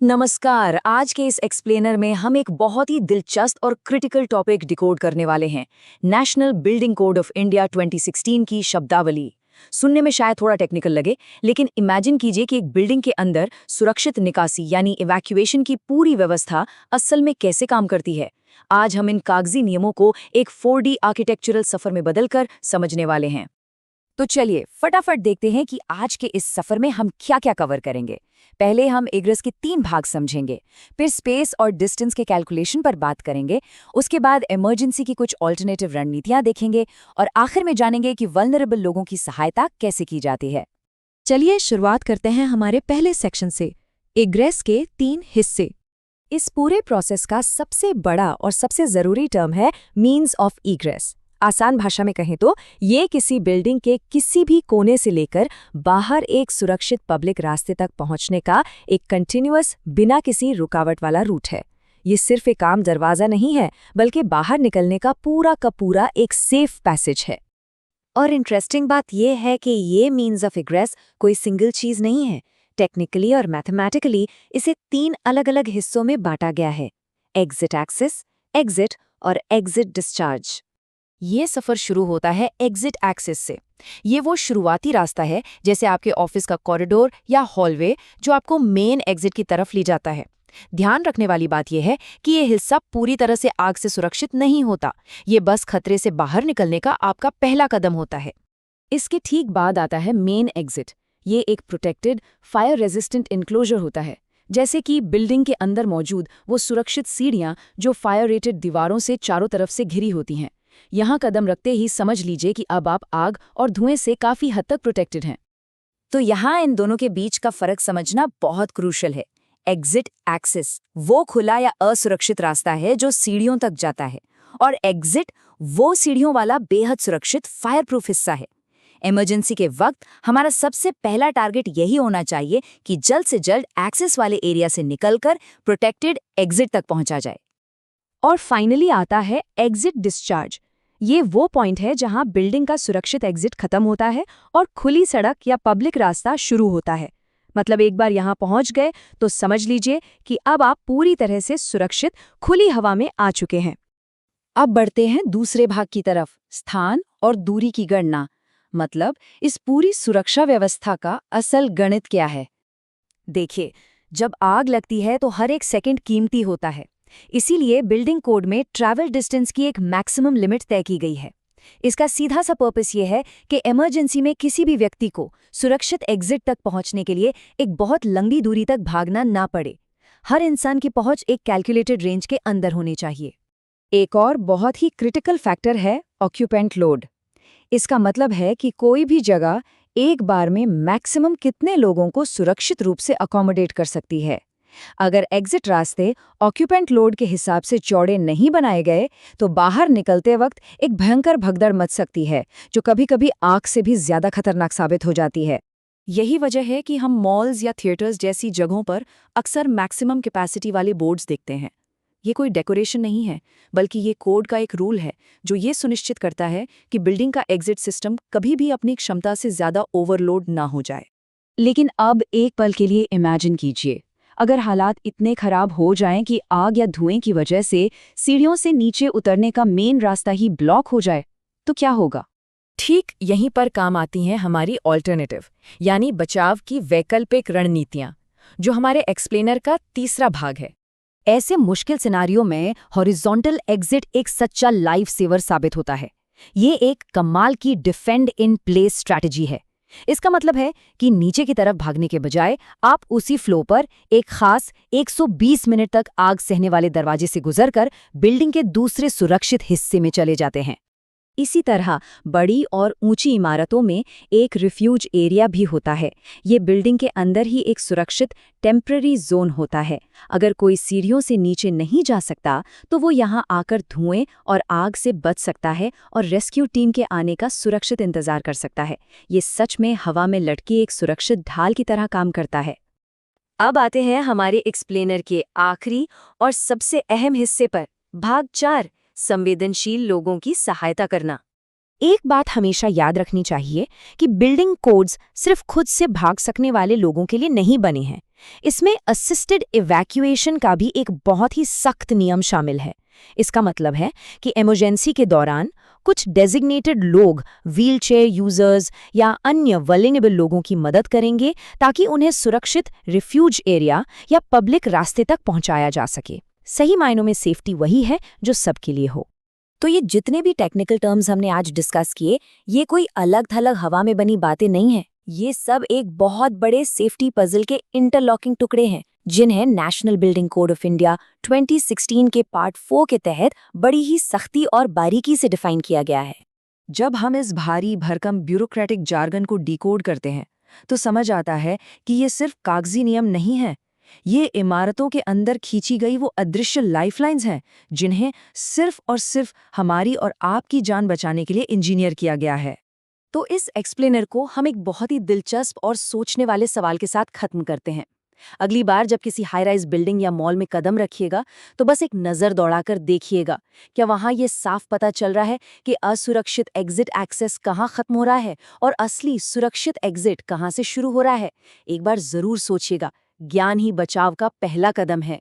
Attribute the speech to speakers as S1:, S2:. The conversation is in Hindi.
S1: नमस्कार। आज के इस एक्सप्लेनर में हम एक बहुत ही दिलचस्प और क्रिटिकल टॉपिक डिकोड करने वाले हैं। National building code of India 2016 की शब्दावली। सुनने में शायद थोड़ा टेक्निकल लगे, लेकिन इमेजिन कीजिए कि एक बिल्डिंग के अंदर सुरक्षित निकासी यानी इवैक्यूएशन की पूरी व्यवस्था असल में कैसे काम करती है। आज हम इन कागजी नियमों को एक 4D आर्किटेक्चरल सफर में बदलकर समझने वाले हैं। तो चलिए फटाफट देखते हैं कि आज के इस सफर में हम क्या क्या कवर करेंगे। पहले हम इग्रेस के 3 भाग समझेंगे, फिर स्पेस और डिस्टेंस के कैलकुलेशन पर बात करेंगे, उसके बाद इमरजेंसी की कुछ ऑल्टरनेटिव रणनीतियां देखेंगे और आखिर में जानेंगे कि वल्नरेबल लोगों की सहायता कैसे की जाती है।
S2: चलिए शुरुआत करते हैं हमारे पहले सेक्शन से, इग्रेस के 3 हिस्से।
S1: इस पूरे प्रोसेस का सबसे बड़ा और सबसे जरूरी टर्म है मीन्स ऑफ इग्रेस। आसान भाषा में कहें तो ये किसी बिल्डिंग के किसी भी कोने से लेकर बाहर एक सुरक्षित पब्लिक रास्ते तक पहुंचने का एक कंटिन्यूअस बिना किसी रुकावट वाला रूट है। ये सिर्फ एक आम दरवाज़ा नहीं है, बल्कि बाहर निकलने का पूरा एक सेफ पैसेज है। और इंटरेस्टिंग बात यह है कि ये मीन्स ऑफ इग्रेस कोई सिंगल चीज़ नहीं है। टेक्निकली और मैथमेटिकली इसे 3 अलग-अलग हिस्सों में बांटा गया है: एग्जिट एक्सेस, एग्जिट और एग्जिट डिस्चार्ज। ये सफ़र शुरू होता है एग्जिट एक्सेस से। ये वो शुरुआती रास्ता है, जैसे आपके ऑफिस का कॉरिडोर या हॉलवे, जो आपको मेन एग्जिट की तरफ ले जाता है। ध्यान रखने वाली बात यह है कि ये हिस्सा पूरी तरह से आग से सुरक्षित नहीं होता। ये बस खतरे से बाहर निकलने का आपका पहला कदम होता है। इसके ठीक बाद आता है मेन एग्जिट। ये एक प्रोटेक्टेड, फायर रेजिस्टेंट इनक्लोजर होता है, जैसे कि बिल्डिंग के अंदर मौजूद वो सुरक्षित सीढ़ियाँ जो फायर रेटेड दीवारों से चारों तरफ से घिरी होती हैं। यहाँ कदम रखते ही समझ लीजिए कि अब आप आग और धुएं से काफी हद तक प्रोटेक्टेड हैं। तो यहाँ इन दोनों के बीच का फर्क समझना बहुत क्रूशल है। एग्जिट एक्सेस वो खुला या असुरक्षित रास्ता है जो सीढ़ियों तक जाता है, और एग्जिट वो सीढ़ियों वाला बेहद सुरक्षित फायर प्रूफ हिस्सा है। इमरजेंसी के वक्त हमारा सबसे पहला टारगेट यही होना चाहिए कि जल्द से जल्द एक्सेस वाले एरिया से निकलकर प्रोटेक्टेड एग्जिट तक पहुंचा जाए। और फाइनली आता है एग्जिट डिस्चार्ज। ये वो पॉइंट है जहां बिल्डिंग का सुरक्षित एग्जिट खत्म होता है और खुली सड़क या पब्लिक रास्ता शुरू होता है। मतलब एक बार यहां पहुंच गए तो समझ लीजिए कि अब आप पूरी तरह से सुरक्षित खुली हवा में आ चुके हैं। अब बढ़ते हैं दूसरे भाग की तरफ, स्थान और दूरी की गणना। मतलब इस पूरी सुरक्षा व्यवस्था का असल गणित क्या है। देखिए, जब आग लगती है तो हर एक सेकंड कीमती होता है। इसीलिए बिल्डिंग कोड में ट्रैवल डिस्टेंस की एक मैक्सिमम लिमिट तय की गई है। इसका सीधा सा पर्पस ये है कि इमरजेंसी में किसी भी व्यक्ति को सुरक्षित एग्जिट तक पहुंचने के लिए एक बहुत लंबी दूरी तक भागना ना पड़े। हर इंसान की पहुंच एक कैलकुलेटेड रेंज के अंदर होनी चाहिए। एक और बहुत ही क्रिटिकल फैक्टर है ऑक्यूपेंट लोड। इसका मतलब है कि कोई भी जगह एक बार में मैक्सिमम कितने लोगों को सुरक्षित रूप से अकोमोडेट कर सकती है। अगर एग्जिट रास्ते ऑक्यूपेंट लोड के हिसाब से चौड़े नहीं बनाए गए तो बाहर निकलते वक्त एक भयंकर भगदड़ मच सकती है, जो कभी-कभी आग से भी ज्यादा खतरनाक साबित हो जाती है। यही वजह है कि हम मॉल्स या थिएटर्स जैसी जगहों पर अक्सर मैक्सिमम कैपेसिटी वाले बोर्ड्स देखते हैं। ये कोई डेकोरेशन नहीं है, बल्कि ये कोड का एक रूल है जो ये सुनिश्चित करता है कि बिल्डिंग का एग्जिट सिस्टम कभी भी अपनी क्षमता से ज्यादा ओवरलोड ना हो जाए। लेकिन अब एक पल के लिए इमेजिन कीजिए, अगर हालात इतने खराब हो जाएं कि आग या धुएं की वजह से सीढ़ियों से नीचे उतरने का मेन रास्ता ही ब्लॉक हो जाए, तो क्या होगा? ठीक यहीं पर काम आती हैं हमारी ऑल्टरनेटिव यानी बचाव की वैकल्पिक रणनीतियां, जो हमारे एक्सप्लेनर का तीसरा भाग है। ऐसे मुश्किल सिनारियों में हॉरिजॉन्टल एग्जिट एक सच्चा लाइफ सेवर साबित होता है। ये एक कमाल की डिफेंड इन प्लेस स्ट्रैटेजी है। इसका मतलब है कि नीचे की तरफ भागने के बजाय आप उसी फ्लो पर एक खास 120 मिनट तक आग सहने वाले दरवाजे से गुजरकर बिल्डिंग के दूसरे सुरक्षित हिस्से में चले जाते हैं। इसी तरह बड़ी और ऊंची इमारतों में एक रिफ्यूज एरिया भी होता है। ये बिल्डिंग के अंदर ही एक सुरक्षित टेम्पररी जोन होता है। अगर कोई सीढ़ियों से नीचे नहीं जा सकता तो वो यहाँ आकर धुएं और आग से बच सकता है और रेस्क्यू टीम के आने का सुरक्षित इंतजार कर सकता है। ये सच में हवा में लटकी एक सुरक्षित ढाल की तरह काम करता है। अब आते हैं हमारे एक्सप्लेनर के आखिरी और सबसे अहम हिस्से पर, भाग 4, संवेदनशील लोगों की सहायता करना। एक बात हमेशा याद रखनी चाहिए कि बिल्डिंग कोड्स सिर्फ खुद से भाग सकने वाले लोगों के लिए नहीं बने हैं। इसमें असिस्टेड इवैक्यूएशन का भी एक बहुत ही सख्त नियम शामिल है। इसका मतलब है कि इमरजेंसी के दौरान कुछ डेजिग्नेटेड लोग व्हीलचेयर यूजर्स या अन्य वल्नरेबल लोगों की मदद करेंगे ताकि उन्हें सुरक्षित रिफ्यूज एरिया या पब्लिक रास्ते तक पहुंचाया जा सके। सही मायनों में सेफ्टी वही है जो सबके लिए हो। तो ये जितने भी टेक्निकल टर्म्स हमने आज डिस्कस किए, ये कोई अलग-थलग हवा में बनी बातें नहीं हैं। ये सब एक बहुत बड़े सेफ्टी पजल के इंटरलॉकिंग टुकड़े हैं, जिन्हें national building code of India 2016 के पार्ट 4 के तहत बड़ी ही सख्ती और बारीकी से डिफाइन किया गया है।
S2: जब हम इस भारी भरकम ब्यूरोक्रेटिक जार्गन को डिकोड करते हैं तो समझ आता है कि ये सिर्फ कागजी नियम नहीं है, ये इमारतों के अंदर खींची गई वो अदृश्य लाइफलाइंस हैं जिन्हें सिर्फ और सिर्फ हमारी और आपकी जान बचाने के लिए इंजीनियर किया गया है।
S1: तो इस एक्सप्लेनर को हम एक बहुत ही दिलचस्प और सोचने वाले सवाल के साथ खत्म करते हैं। अगली बार जब किसी हाई राइज बिल्डिंग या मॉल में कदम रखिएगा तो बस एक नज़र दौड़ाकर देखिएगा, क्या वहाँ ये साफ पता चल रहा है कि असुरक्षित एग्जिट एक्सेस कहाँ खत्म हो रहा है और असली सुरक्षित एग्जिट कहाँ से शुरू हो रहा है। एक बार ज़रूर सोचिएगा, ज्ञान ही बचाव का पहला कदम है।